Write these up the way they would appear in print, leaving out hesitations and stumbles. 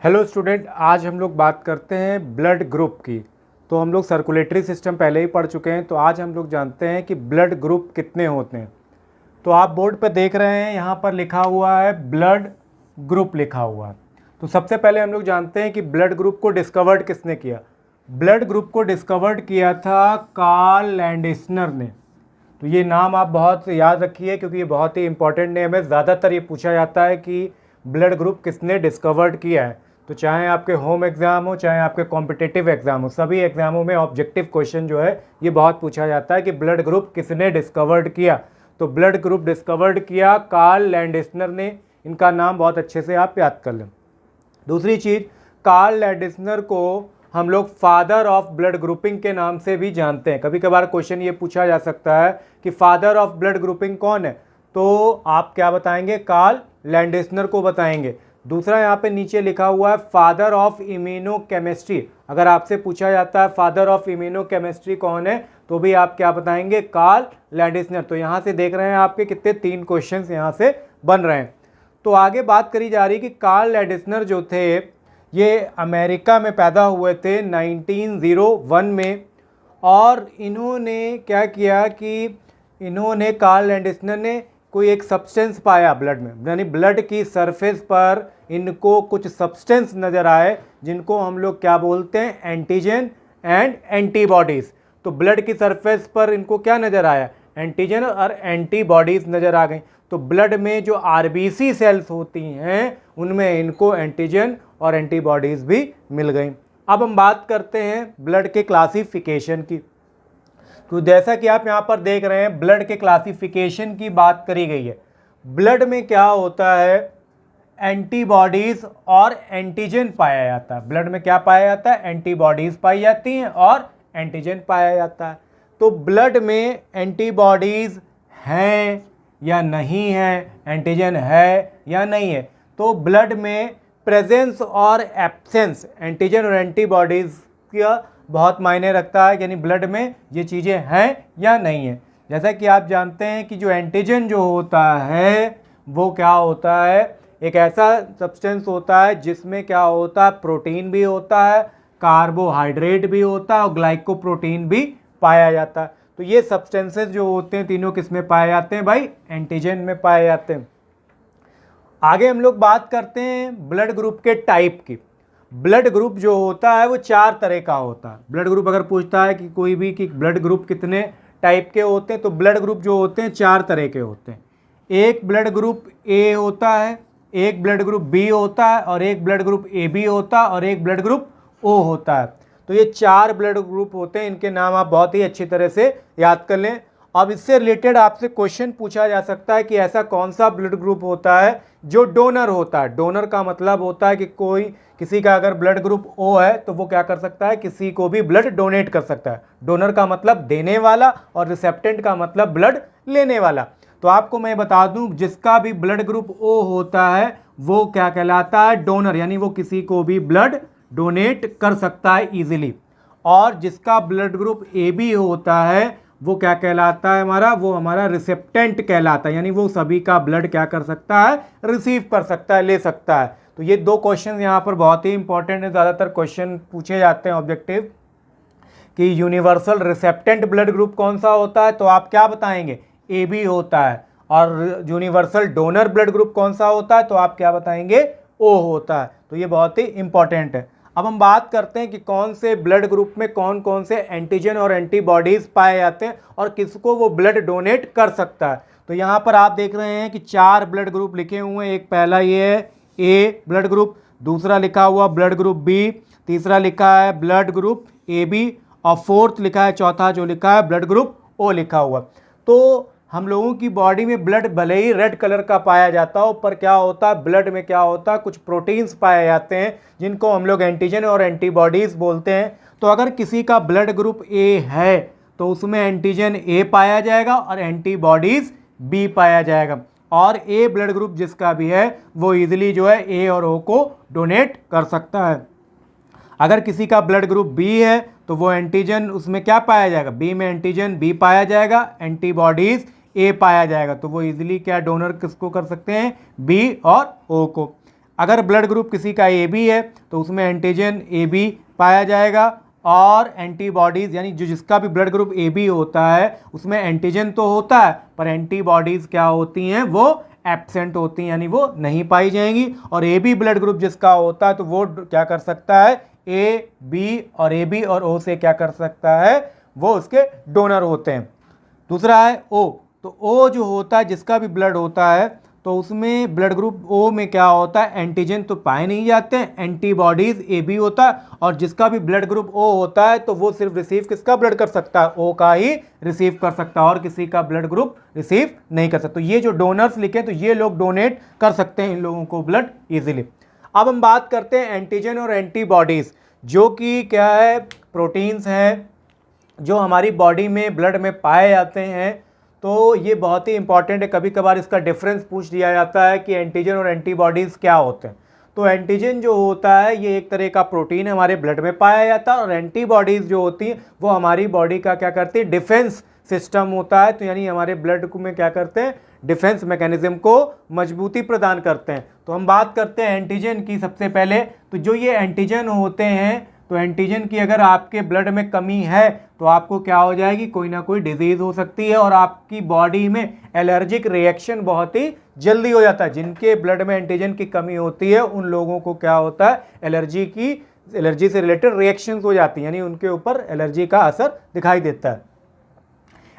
Hello student, आज हम लोग बात करते हैं ब्लड ग्रुप की। तो हम लोग सर्कुलेटरी सिस्टम पहले ही पढ़ चुके हैं, तो आज हम लोग जानते हैं कि ब्लड ग्रुप कितने होते हैं। तो आप बोर्ड पर देख रहे हैं, यहाँ पर लिखा हुआ है ब्लड ग्रुप लिखा हुआ है। तो सबसे पहले हम लोग जानते हैं कि ब्लड ग्रुप को डिस्कवर्ड किसने किया। ब्लड ग्रुप को डिस्कवर्ड किया था कार्ल लैंडस्नर ने। तो ये नाम आप बहुत याद रखिए क्योंकि ये बहुत ही इंपॉर्टेंट नेम है। ज़्यादातर ये पूछा जाता है कि ब्लड ग्रुप किसने डिस्कवर्ड किया है। तो चाहे आपके होम एग्ज़ाम हो, चाहे आपके कॉम्पिटिटिव एग्ज़ाम हो, सभी एग्ज़ामों में ऑब्जेक्टिव क्वेश्चन जो है ये बहुत पूछा जाता है कि ब्लड ग्रुप किसने डिस्कवर्ड किया। तो ब्लड ग्रुप डिस्कवर्ड किया कार्ल लैंडस्नर ने। इनका नाम बहुत अच्छे से आप याद कर लें। दूसरी चीज़, कार्ल लैंडस्नर को हम लोग फादर ऑफ ब्लड ग्रुपिंग के नाम से भी जानते हैं। कभी कभार क्वेश्चन ये पूछा जा सकता है कि फादर ऑफ ब्लड ग्रुपिंग कौन है, तो आप क्या बताएंगे? कार्ल लैंडस्नर को बताएंगे। दूसरा यहाँ पे नीचे लिखा हुआ है फादर ऑफ इम्यूनोकेमिस्ट्री। अगर आपसे पूछा जाता है फादर ऑफ इम्यूनोकेमिस्ट्री कौन है, तो भी आप क्या बताएंगे? कार्ल लैंडस्नर। तो यहाँ से देख रहे हैं आपके कितने 3 क्वेश्चन यहाँ से बन रहे हैं। तो आगे बात करी जा रही कि कार्ल लैंडस्नर जो थे ये अमेरिका में पैदा हुए थे 1901 में। और इन्होंने क्या किया कि कार्ल लैंडस्नर ने कोई एक सब्सटेंस पाया ब्लड में, यानी ब्लड की सरफेस पर इनको कुछ सब्सटेंस नज़र आए जिनको हम लोग क्या बोलते हैं? Antigen and antibodies. तो ब्लड की सरफेस पर इनको क्या नज़र आया? एंटीजन और एंटीबॉडीज़ नज़र आ गई। तो ब्लड में जो आरबीसी सेल्स होती हैं उनमें इनको एंटीजन और एंटीबॉडीज़ भी मिल गई। अब हम बात करते हैं ब्लड के क्लासिफिकेशन की। तो जैसा कि आप यहाँ पर देख रहे हैं ब्लड के क्लासिफिकेशन की बात करी गई है। ब्लड में क्या होता है? एंटीबॉडीज़ और एंटीजन पाया जाता है। ब्लड में क्या पाया जाता है? एंटीबॉडीज़ पाई जाती हैं और एंटीजन पाया जाता है। तो ब्लड में एंटीबॉडीज़ हैं या नहीं है, एंटीजन है या नहीं है। तो ब्लड में प्रेजेंस और एब्सेंस एंटीजन और एंटीबॉडीज़ का बहुत मायने रखता है, यानी ब्लड में ये चीज़ें हैं या नहीं है। जैसा कि आप जानते हैं कि जो एंटीजन जो होता है वो क्या होता है? एक ऐसा सब्सटेंस होता है जिसमें क्या होता है? प्रोटीन भी होता है, कार्बोहाइड्रेट भी होता है और ग्लाइकोप्रोटीन भी पाया जाता है। तो ये सब्सटेंसेस जो होते हैं तीनों किस में पाए जाते हैं भाई? एंटीजन में पाए जाते हैं। आगे हम लोग बात करते हैं ब्लड ग्रुप के टाइप की। ब्लड ग्रुप जो होता है वो 4 तरह का होता है। ब्लड ग्रुप अगर पूछता है कि कोई भी कि ब्लड ग्रुप कितने टाइप के होते हैं, तो ब्लड ग्रुप जो होते हैं 4 तरह के होते हैं। एक ब्लड ग्रुप ए होता है, एक ब्लड ग्रुप बी होता है और एक ब्लड ग्रुप ए बी होता है और एक ब्लड ग्रुप ओ होता है। तो ये 4 ब्लड ग्रुप होते हैं। इनके नाम आप बहुत ही अच्छी तरह से याद कर लें। अब इससे रिलेटेड आपसे क्वेश्चन पूछा जा सकता है कि ऐसा कौन सा ब्लड ग्रुप होता है जो डोनर होता है। डोनर का मतलब होता है कि किसी का अगर ब्लड ग्रुप ओ है तो वो क्या कर सकता है? किसी को भी ब्लड डोनेट कर सकता है। डोनर का मतलब देने वाला और रिसेप्टेंट का मतलब ब्लड लेने वाला। तो आपको मैं बता दूं, जिसका भी ब्लड ग्रुप ओ होता है वो क्या कहलाता है? डोनर, यानी वो किसी को भी ब्लड डोनेट कर सकता है इजीली। और जिसका ब्लड ग्रुप ए बी होता है वो क्या कहलाता है? वो हमारा रिसेप्टेंट कहलाता है, यानी वो सभी का ब्लड क्या कर सकता है? रिसीव कर सकता है, ले सकता है। तो ये 2 क्वेश्चन यहाँ पर बहुत ही इंपॉर्टेंट है। ज़्यादातर क्वेश्चन पूछे जाते हैं ऑब्जेक्टिव कि यूनिवर्सल रिसेप्टेंट ब्लड ग्रुप कौन सा होता है, तो आप क्या बताएंगे? ए बी होता है। और यूनिवर्सल डोनर ब्लड ग्रुप कौन सा होता है, तो आप क्या बताएंगे? ओ होता है। तो ये बहुत ही इंपॉर्टेंट है। अब हम बात करते हैं कि कौन से ब्लड ग्रुप में कौन कौन से एंटीजन और एंटीबॉडीज़ पाए जाते हैं और किसको वो ब्लड डोनेट कर सकता है। तो यहाँ पर आप देख रहे हैं कि 4 ब्लड ग्रुप लिखे हुए हैं। एक पहला ये है ए ब्लड ग्रुप, दूसरा लिखा हुआ ब्लड ग्रुप बी, तीसरा लिखा है ब्लड ग्रुप ए बी और फोर्थ लिखा है, चौथा जो लिखा है ब्लड ग्रुप ओ लिखा हुआ। तो हम लोगों की बॉडी में ब्लड भले ही रेड कलर का पाया जाता हो, पर क्या होता है? ब्लड में क्या होता है? कुछ प्रोटीन्स पाए जाते हैं जिनको हम लोग एंटीजन और एंटीबॉडीज़ बोलते हैं। तो अगर किसी का ब्लड ग्रुप ए है तो उसमें एंटीजन ए पाया जाएगा और एंटीबॉडीज़ बी पाया जाएगा। और ए ब्लड ग्रुप जिसका भी है वो ईजिली जो है ए और ओ को डोनेट कर सकता है। अगर किसी का ब्लड ग्रुप बी है तो वो एंटीजन उसमें क्या पाया जाएगा? बी में एंटीजन बी पाया जाएगा, एंटीबॉडीज़ ए पाया जाएगा। तो वो इजीली क्या डोनर किसको कर सकते हैं? बी और ओ को। अगर ब्लड ग्रुप किसी का ए बी है तो उसमें एंटीजन ए बी पाया जाएगा, और एंटीबॉडीज़ यानी जो जिसका भी ब्लड ग्रुप ए बी होता है उसमें एंटीजन तो होता है पर एंटीबॉडीज़ क्या होती हैं, वो एब्सेंट होती हैं, यानी वो नहीं पाई जाएंगी। और ए बी ब्लड ग्रुप जिसका होता है तो वो क्या कर सकता है, ए बी और ओ से क्या कर सकता है, वो उसके डोनर होते हैं। दूसरा है ओ, तो ओ जो होता है जिसका भी ब्लड होता है तो उसमें ब्लड ग्रुप ओ में क्या होता है, एंटीजन तो पाए नहीं जाते हैं, एंटीबॉडीज ए बी होता है, और जिसका भी ब्लड ग्रुप ओ होता है तो वो सिर्फ रिसीव किसका ब्लड कर सकता है, ओ का ही रिसीव कर सकता है, और किसी का ब्लड ग्रुप रिसीव नहीं कर सकता। तो ये जो डोनर्स लिखे तो ये लोग डोनेट कर सकते हैं इन लोगों को ब्लड ईजिली। अब हम बात करते हैं एंटीजन और एंटीबॉडीज़, जो कि क्या है, प्रोटीन्स हैं जो हमारी बॉडी में ब्लड में पाए जाते हैं। तो ये बहुत ही इंपॉर्टेंट है, कभी कभार इसका डिफरेंस पूछ दिया जाता है कि एंटीजन और एंटीबॉडीज़ क्या होते हैं। तो एंटीजन जो होता है ये एक तरह का प्रोटीन हमारे ब्लड में पाया जाता है, और एंटीबॉडीज़ जो होती हैं वो हमारी बॉडी का क्या करती है, डिफेंस सिस्टम होता है। तो यानी हमारे ब्लड में क्या करते हैं, डिफेंस मैकेनिज्म को मजबूती प्रदान करते हैं। तो हम बात करते हैं एंटीजन की सबसे पहले। तो जो ये एंटीजन होते हैं, तो एंटीजन की अगर आपके ब्लड में कमी है तो आपको क्या हो जाएगी, कोई ना कोई डिजीज़ हो सकती है, और आपकी बॉडी में एलर्जिक रिएक्शन बहुत ही जल्दी हो जाता है। जिनके ब्लड में एंटीजन की कमी होती है उन लोगों को क्या होता है, एलर्जी से रिलेटेड रिएक्शंस हो जाती हैं, यानी उनके ऊपर एलर्जी का असर दिखाई देता है।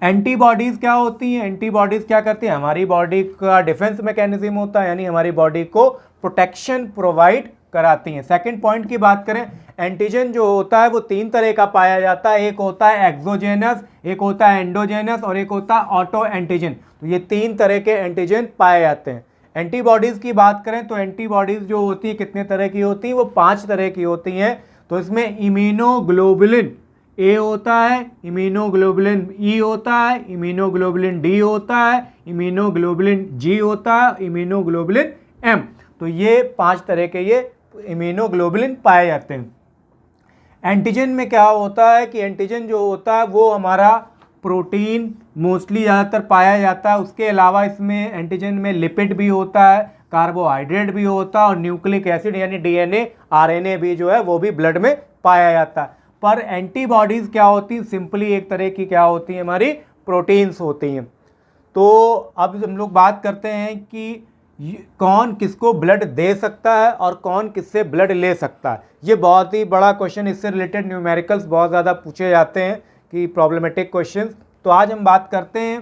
एंटीबॉडीज़ क्या होती हैं, एंटीबॉडीज़ क्या करती हैं, हमारी बॉडी का डिफेंस मैकेनिज्म होता है, यानी हमारी बॉडी को प्रोटेक्शन प्रोवाइड कराती हैं। सेकंड पॉइंट की बात करें, एंटीजन जो होता है वो 3 तरह का पाया जाता है, एक होता है एक्सोजेनस, एक होता है एंडोजेनस और एक होता है ऑटो एंटीजन। तो ये 3 तरह के एंटीजन पाए जाते हैं। एंटीबॉडीज़ की बात करें तो एंटीबॉडीज़ जो होती है कितने तरह की होती हैं, वो 5 तरह की होती हैं। तो इसमें इम्यूनोग्लोबुलिन ए होता है, इम्यूनोग्लोबुलिन ई होता है, इम्यूनोग्लोबुलिन डी होता है, इम्यूनोग्लोबुलिन जी होता है, इम्यूनोग्लोबुलिन एम। तो ये 5 तरह के ये इम्यूनोग्लोबुलिन पाए जाते हैं। एंटीजन में क्या होता है कि एंटीजन जो होता है वो हमारा प्रोटीन मोस्टली ज़्यादातर पाया जाता है। उसके अलावा इसमें एंटीजन में लिपिड भी होता है, कार्बोहाइड्रेट भी होता है, और न्यूक्लिक एसिड यानी डीएनए आरएनए भी जो है वो भी ब्लड में पाया जाता है। पर एंटीबॉडीज़ क्या होती हैं, सिंपली एक तरह की क्या होती हैं, हमारी प्रोटीन्स होती हैं। तो अब हम लोग बात करते हैं कि कौन किसको ब्लड दे सकता है और कौन किससे ब्लड ले सकता है। ये बहुत ही बड़ा क्वेश्चन, इससे रिलेटेड न्यूमेरिकल्स बहुत ज़्यादा पूछे जाते हैं कि प्रॉब्लमेटिक क्वेश्चन। तो आज हम बात करते हैं,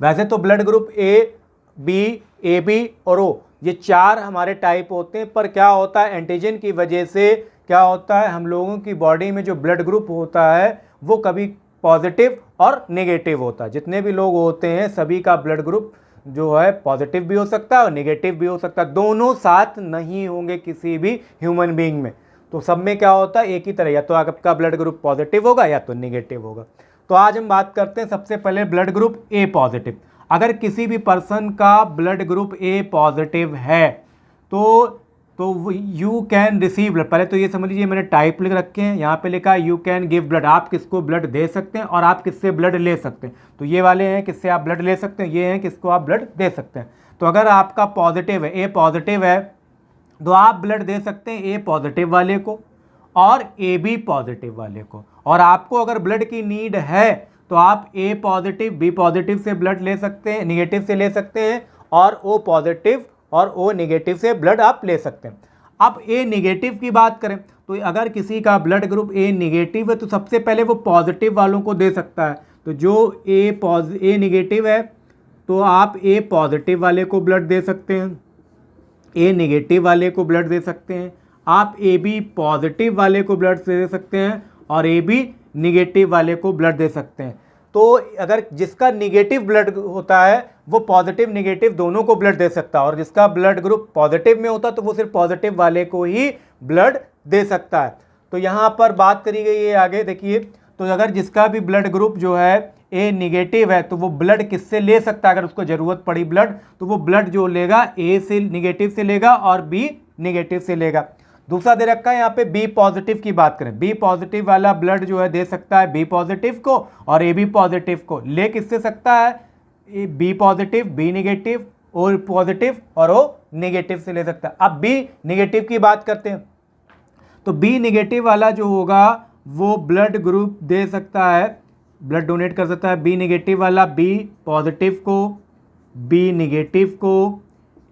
वैसे तो ब्लड ग्रुप ए बी और ओ ये 4 हमारे टाइप होते हैं, पर क्या होता है एंटीजन की वजह से क्या होता है, हम लोगों की बॉडी में जो ब्लड ग्रुप होता है वो कभी पॉजिटिव और नेगेटिव होता है। जितने भी लोग होते हैं सभी का ब्लड ग्रुप जो है पॉजिटिव भी हो सकता है और नेगेटिव भी हो सकता है, दोनों साथ नहीं होंगे किसी भी ह्यूमन बीइंग में। तो सब में क्या होता है, एक ही तरह, या तो आपका ब्लड ग्रुप पॉजिटिव होगा या तो नेगेटिव होगा। तो आज हम बात करते हैं सबसे पहले ब्लड ग्रुप ए पॉजिटिव। अगर किसी भी पर्सन का ब्लड ग्रुप ए पॉजिटिव है तो यू कैन रिसीव ब्लड। पहले तो ये समझ लीजिए मैंने टाइप लिख रखे हैं, यहाँ पे लिखा है यू कैन गिव ब्लड, आप किसको ब्लड दे सकते हैं और आप किससे ब्लड ले सकते हैं। तो ये वाले हैं किससे आप ब्लड ले सकते हैं, ये हैं किसको आप ब्लड दे सकते हैं। तो अगर आपका पॉजिटिव है, ए पॉजिटिव है, तो आप ब्लड दे सकते हैं ए पॉजिटिव वाले को और ए बी पॉजिटिव वाले को। और आपको अगर ब्लड की नीड है तो आप ए पॉजिटिव बी पॉजिटिव से ब्लड ले सकते हैं, निगेटिव से ले सकते हैं, और ओ पॉजिटिव और ओ नेगेटिव से ब्लड आप ले सकते हैं। अब ए नेगेटिव की बात करें तो अगर किसी का ब्लड ग्रुप ए नेगेटिव है तो सबसे पहले वो पॉजिटिव वालों को दे सकता है। तो जो ए नेगेटिव है तो आप ए पॉजिटिव वाले को ब्लड दे सकते हैं, ए नेगेटिव वाले को ब्लड दे सकते हैं, आप ए बी पॉजिटिव वाले को ब्लड दे सकते हैं और ए बी नेगेटिव वाले को ब्लड दे सकते हैं। तो अगर जिसका नेगेटिव ब्लड होता है वो पॉजिटिव नेगेटिव दोनों को ब्लड दे सकता है, और जिसका ब्लड ग्रुप पॉजिटिव में होता है तो वो सिर्फ पॉजिटिव वाले को ही ब्लड दे सकता है। तो यहाँ पर बात करी गई है आगे देखिए, तो अगर जिसका भी ब्लड ग्रुप जो है ए नेगेटिव है तो वो ब्लड किससे ले सकता है, अगर उसको ज़रूरत पड़ी ब्लड तो वो ब्लड जो लेगा ए से नेगेटिव से लेगा और बी नेगेटिव से लेगा। दूसरा दे रखा है यहाँ पे बी पॉजिटिव की बात करें, बी पॉजिटिव वाला ब्लड जो है दे सकता है बी पॉजिटिव को और ए बी पॉजिटिव को। ले किससे सकता है, B positive B negative, O positive और ओ निगेटिव से ले सकता है। अब बी निगेटिव की बात करते हैं, तो बी निगेटिव वाला जो होगा वो ब्लड ग्रुप दे सकता है, ब्लड डोनेट कर सकता है। बी निगेटिव वाला बी पॉजिटिव को, बी निगेटिव को,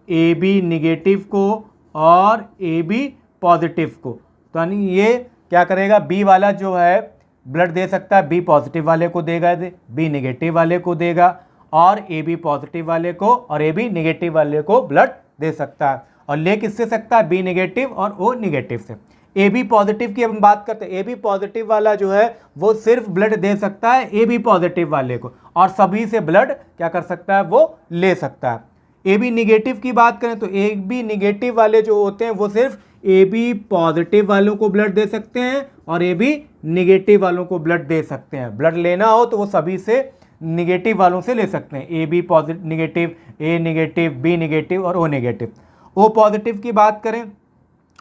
ए बी निगेटिव को और ए बी पॉजिटिव को। तो यानी ये क्या करेगा, बी वाला जो है ब्लड दे सकता है, बी पॉजिटिव वाले को देगा, बी निगेटिव वाले को देगा, और ए बी पॉजिटिव वाले को और ए बी निगेटिव वाले को ब्लड दे सकता है। और ले किससे सकता है, बी निगेटिव और ओ निगेटिव से। ए बी पॉजिटिव की हम बात करते हैं, ए बी पॉजिटिव वाला जो है वो सिर्फ ब्लड दे सकता है ए बी पॉजिटिव वाले को, और सभी से ब्लड क्या कर सकता है, वो ले सकता है। ए बी निगेटिव की बात करें तो ए बी निगेटिव वाले जो होते हैं वो सिर्फ ए बी पॉजिटिव वालों को ब्लड दे सकते हैं और ए बी निगेटिव वालों को ब्लड दे सकते हैं। ब्लड लेना हो तो वो सभी से निगेटिव वालों से ले सकते हैं, A B positive negative, A negative, B negative और ओ निगेटिव। ओ पॉजिटिव की बात करें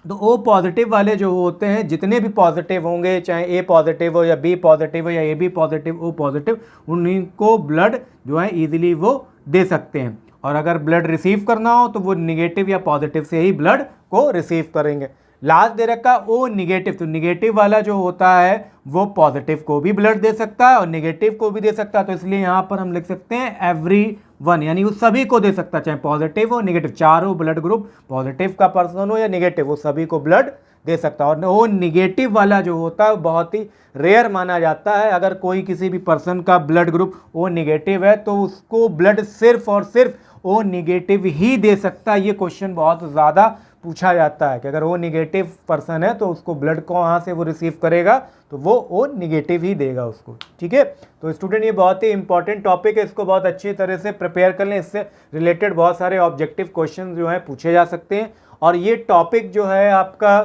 तो ओ पॉजिटिव वाले जो होते हैं, जितने भी पॉजिटिव होंगे, चाहे ए पॉजिटिव हो या बी पॉजिटिव हो या A B positive, O positive, उन्हीं को ब्लड जो है ईजिली वो दे सकते हैं। और अगर ब्लड रिसीव करना हो तो वो निगेटिव या पॉजिटिव से ही ब्लड को रिसीव करेंगे। लास्ट दे रखा ओ निगेटिव, तो निगेटिव वाला जो होता है वो पॉजिटिव को भी ब्लड दे सकता है और निगेटिव को भी दे सकता है। तो इसलिए यहाँ पर हम लिख सकते हैं एवरी वन, यानी वो सभी को दे सकता है, चाहे पॉजिटिव हो निगेटिव, चारों ब्लड ग्रुप, पॉजिटिव का पर्सन हो या निगेटिव, वो सभी को ब्लड दे सकता है। और वो निगेटिव वाला जो होता है बहुत ही रेयर माना जाता है। अगर कोई किसी भी पर्सन का ब्लड ग्रुप ओ निगेटिव है तो उसको ब्लड सिर्फ और सिर्फ ओ निगेटिव ही दे सकता है। ये क्वेश्चन बहुत ज़्यादा पूछा जाता है कि अगर ओ निगेटिव पर्सन है तो उसको ब्लड को वहाँ से वो रिसीव करेगा तो वो ओ निगेटिव ही देगा उसको। ठीक है, तो स्टूडेंट ये बहुत ही इंपॉर्टेंट टॉपिक है, इसको बहुत अच्छी तरह से प्रिपेयर कर लें। इससे रिलेटेड बहुत सारे ऑब्जेक्टिव क्वेश्चन जो हैं पूछे जा सकते हैं। और ये टॉपिक जो है आपका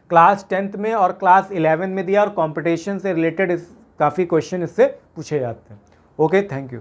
क्लास 10th में और क्लास 11 में दिया, और कॉम्पिटिशन से रिलेटेड काफ़ी क्वेश्चन इससे पूछे जाते हैं। Okay, thank you.